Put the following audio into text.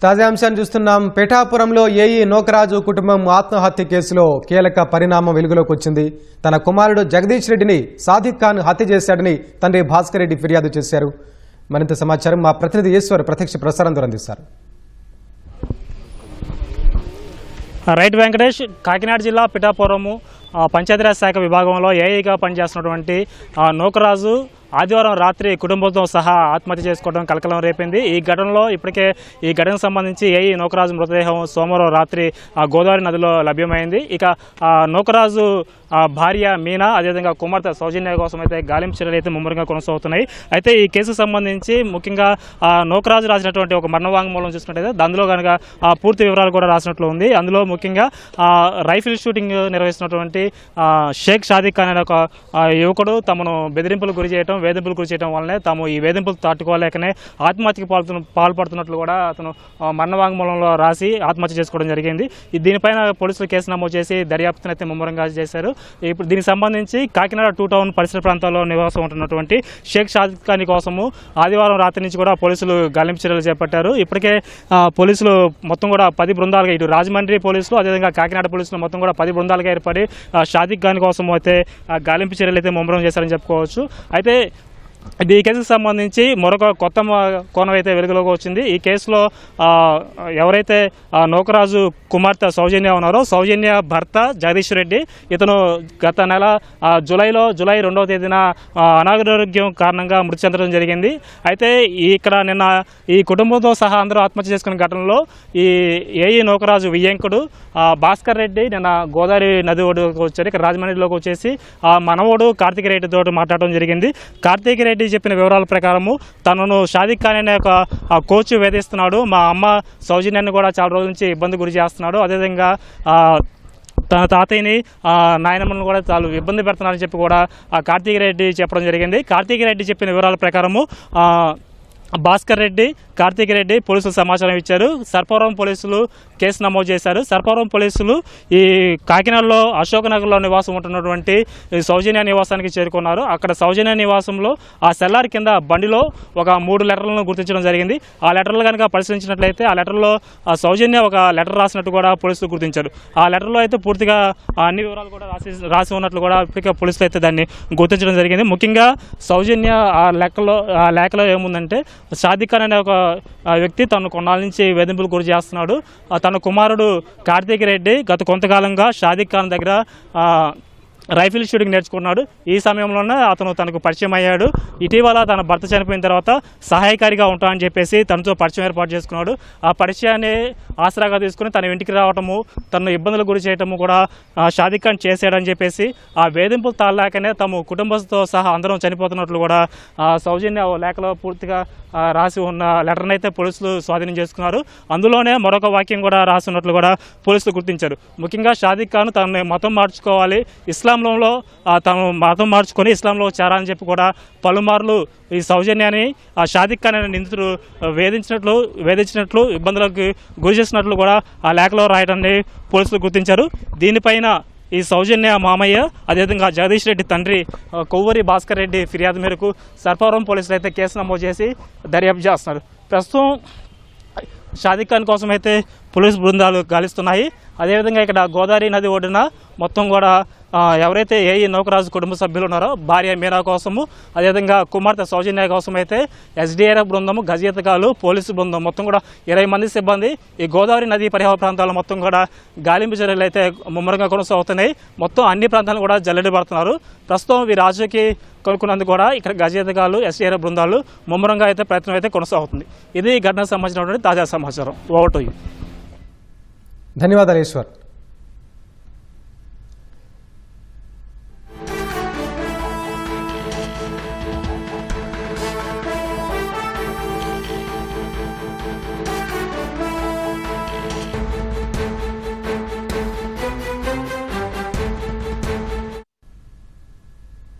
తాజా అంశాన్ని చూస్తున్నాం. పిఠాపురంలో ఏఈ నోకరాజు కుటుంబం ఆత్మహత్య కేసులో కీలక పరిణామం వెలుగులోకి వచ్చింది. తన కుమారుడు జగదీష్ రెడ్డిని సాదిక్ ఖాన్ హత్య చేశాడని తండ్రి భాస్కర్ రెడ్డి ఫిర్యాదు చేశారు. మరింత సమాచారం మా ప్రతినిధి ఈశ్వర్ ప్రత్యక్ష ప్రసారం ద్వారా అందిస్తారు. రైట్ వెంకటేష్, కాకినాడ జిల్లా పిఠాపురము పంచాయతీరాజ్ శాఖ విభాగంలో ఏఐగా పనిచేస్తున్నటువంటి నోకరాజు ఆదివారం రాత్రి కుటుంబంతో సహా ఆత్మహత్య చేసుకోవడం కలకలం రేపింది. ఈ ఘటనలో ఇప్పటికే ఈ ఘటనకు సంబంధించి ఏఈ నోకరాజు మృతదేహం సోమవారం రాత్రి గోదావరి నదిలో లభ్యమైంది. ఇక నోకరాజు భార్య మీనా, అదేవిధంగా కుమార్తె సౌజన్య కోసం అయితే గాలింపు చర్యలు అయితే ముమ్మరంగా కొనసాగుతున్నాయి. అయితే ఈ కేసుకు సంబంధించి ముఖ్యంగా నోకరాజు రాసినటువంటి ఒక మరణ వాంగ్మూలం చూసుకున్నట్టయితే అందులో కనుక పూర్తి వివరాలు కూడా రాసినట్లు ఉంది. అందులో ముఖ్యంగా రైఫిల్ షూటింగ్ నిర్వహిస్తున్నటువంటి షేక్ షాదిక్ ఖాన్ అనే ఒక యువకుడు తమను బెదిరింపులకు గురి చేయడం, వేధింపులు గురి చేయడం వల్లనే తాము ఈ వేధింపులు తట్టుకోలేకనే ఆత్మహత్యకు పాల్పడుతున్నట్లు కూడా అతను మరణ వాంగ్మూలంలో రాసి ఆత్మహత్య చేసుకోవడం జరిగింది. దీనిపైన పోలీసులు కేసు నమోదు చేసి దర్యాప్తును అయితే ముమ్మరంగా చేశారు. ఇప్పుడు దీనికి సంబంధించి కాకినాడ 2 టౌన్ పరిసర ప్రాంతాల్లో నివాసం ఉంటున్నటువంటి షేక్ షాదిక్ ఖాన్ కోసము ఆదివారం రాత్రి నుంచి కూడా పోలీసులు గాలింపు చర్యలు చేపట్టారు. ఇప్పటికే పోలీసులు మొత్తం కూడా 10 బృందాలుగా, ఇటు రాజమండ్రి పోలీసులు అదేవిధంగా కాకినాడ పోలీసులు మొత్తం కూడా 10 బృందాలుగా ఏర్పడి షాదిక్ ఖాన్ కోసం అయితే గాలింపు చర్యలు అయితే ముమ్మరం చేశారని చెప్పుకోవచ్చు. అయితే ఈ కేసుకు సంబంధించి మరొక కొత్త కోణం అయితే వెలుగులోకి వచ్చింది. ఈ కేసులో ఎవరైతే నోకరాజు కుమార్తె సౌజన్య ఉన్నారో, సౌజన్య భర్త జగదీష్ రెడ్డి, ఇతను గత నెల జూలై 2వ తేదీన అనారోగ్యం కారణంగా మృతి చెందడం జరిగింది. అయితే ఇక్కడ నిన్న ఈ కుటుంబంతో సహా అందరూ ఆత్మహత్య చేసుకున్న ఘటనలో ఈ ఏఈ నోకరాజు వియ్యంకుడు భాస్కర్ రెడ్డి నిన్న గోదావరి నది ఒడ్డుకు వచ్చారు. ఇక్కడ రాజమండ్రిలోకి వచ్చేసి మనవడు కార్తీక్ రెడ్డితో మాట్లాడడం జరిగింది. కార్తీక్ రెడ్డి చెప్పిన వివరాల ప్రకారము తనను షాదిక్ ఖాన్ అనే ఒక కోచ్ వేధిస్తున్నాడు, మా అమ్మ సౌజన్యాన్ని కూడా చాలా రోజుల నుంచి ఇబ్బంది గురి చేస్తున్నాడు, అదేవిధంగా తన తాతయ్యని నాయనమ్మను కూడా చాలా ఇబ్బంది పెడుతున్నారని చెప్పి కూడా కార్తీక్ రెడ్డి చెప్పడం జరిగింది. కార్తీక్ రెడ్డి చెప్పిన వివరాల ప్రకారము భాస్కర్ రెడ్డి, కార్తీక్ రెడ్డి పోలీసులు సమాచారం ఇచ్చారు. సర్పవరం పోలీసులు కేసు నమోదు చేశారు. సర్పవరం పోలీసులు ఈ కాకినాడలో అశోక్ నగర్లో నివాసం ఉంటున్నటువంటి సౌజన్య నివాసానికి చేరుకున్నారు. అక్కడ సౌజన్య నివాసంలో ఆ సెల్లార్ కింద బండిలో ఒక 3 లెటర్లను గుర్తించడం జరిగింది. ఆ లెటర్లు కనుక పరిశీలించినట్లయితే ఆ లెటర్లో సౌజన్య ఒక లెటర్ రాసినట్టు కూడా పోలీసులు గుర్తించారు. ఆ లెటర్లో అయితే పూర్తిగా అన్ని వివరాలు కూడా రాసి ఉన్నట్లు కూడా ఇప్పటికే పోలీసులు అయితే దాన్ని గుర్తించడం జరిగింది. ముఖ్యంగా సౌజన్య ఆ లేఖలో ఏముందంటే, షాదిక్ ఖాన్ అనే ఒక వ్యక్తి తను కొన్నాళ్ళ నుంచి వేధింపులు గురి చేస్తున్నాడు. తన కుమారుడు కార్తీక్ రెడ్డి గత కొంతకాలంగా షాదిక్ ఖాన్ దగ్గర రైఫిల్ షూటింగ్ నేర్చుకున్నాడు. ఈ సమయంలోనే అతను తనకు పరిచయం అయ్యాడు. ఇటీవల తన భర్త చనిపోయిన తర్వాత సహాయకారిగా ఉంటానని చెప్పేసి తనతో పరిచయం ఏర్పాటు చేసుకున్నాడు. ఆ పరిచయాన్ని ఆసరాగా తీసుకుని తన ఇంటికి రావటము, తనను ఇబ్బందులకు గురి చేయటము కూడా షాదిక్ ఖాన్ చేశాడని చెప్పేసి ఆ వేధింపులు తాళలేకనే తమ కుటుంబంతో సహా అందరం చనిపోతున్నట్లు కూడా సౌజన్య లేఖలో పూర్తిగా రాసి ఉన్న లెటర్ని అయితే పోలీసులు స్వాధీనం చేసుకున్నారు. అందులోనే మరొక వాక్యం కూడా రాసి ఉన్నట్లు కూడా పోలీసులు గుర్తించారు. ముఖ్యంగా షాదిక్ ఖాన్ తనని మతం మార్చుకోవాలి, ఇస్లాంలో తను మతం మార్చుకొని ఇస్లాంలో చేరాలని చెప్పి కూడా పలుమార్లు ఈ సౌజన్యాన్ని షాదిక్ ఖాన్ అనే నిందితుడు వేధించినట్లు ఇబ్బందులకు గురి చేసినట్లు కూడా ఆ లేఖలో రాయడాన్ని పోలీసులు గుర్తించారు. దీనిపైన ఈ సౌజన్య మామయ్య, అదేవిధంగా జగదీష్ రెడ్డి తండ్రి కొవ్వూరి భాస్కర్ రెడ్డి ఫిర్యాదు మేరకు సర్పవరం పోలీసులు అయితే కేసు నమోదు చేసి దర్యాప్తు చేస్తున్నారు. ప్రస్తుతం షాదిక్ ఖాన్ కోసం అయితే పోలీసు బృందాలు గాలిస్తున్నాయి. అదేవిధంగా ఇక్కడ గోదావరి నది ఒడ్డున మొత్తం కూడా ఎవరైతే ఏఈ నోకరాజు కుటుంబ సభ్యులు ఉన్నారో భార్య మీనా కోసము, అదేవిధంగా కుమార్తె సౌజన్య కోసం అయితే ఎస్డీఆర్ఎఫ్ బృందము, గజయితగాలు, పోలీసు బృందం మొత్తం కూడా 20 మంది సిబ్బంది ఈ గోదావరి నది పరివాహ ప్రాంతాల్లో మొత్తం కూడా గాలింపు చర్యలు అయితే ముమ్మరంగా కొనసాగుతున్నాయి. మొత్తం అన్ని ప్రాంతాలు కూడా జల్లెడి పడుతున్నారు. ప్రస్తుతం ఈ రాజుకి కొనుక్కున్నందుకు కూడా ఇక్కడ గజయితగాలు, ఎస్డీఆర్ఎఫ్ బృందాలు ముమ్మరంగా అయితే ప్రయత్నం అయితే కొనసాగుతుంది. ఇది ఘటనకు సంబంధించినటువంటి తాజా సమాచారం. Over to you. ధన్యవాదాలు ఈశ్వర్.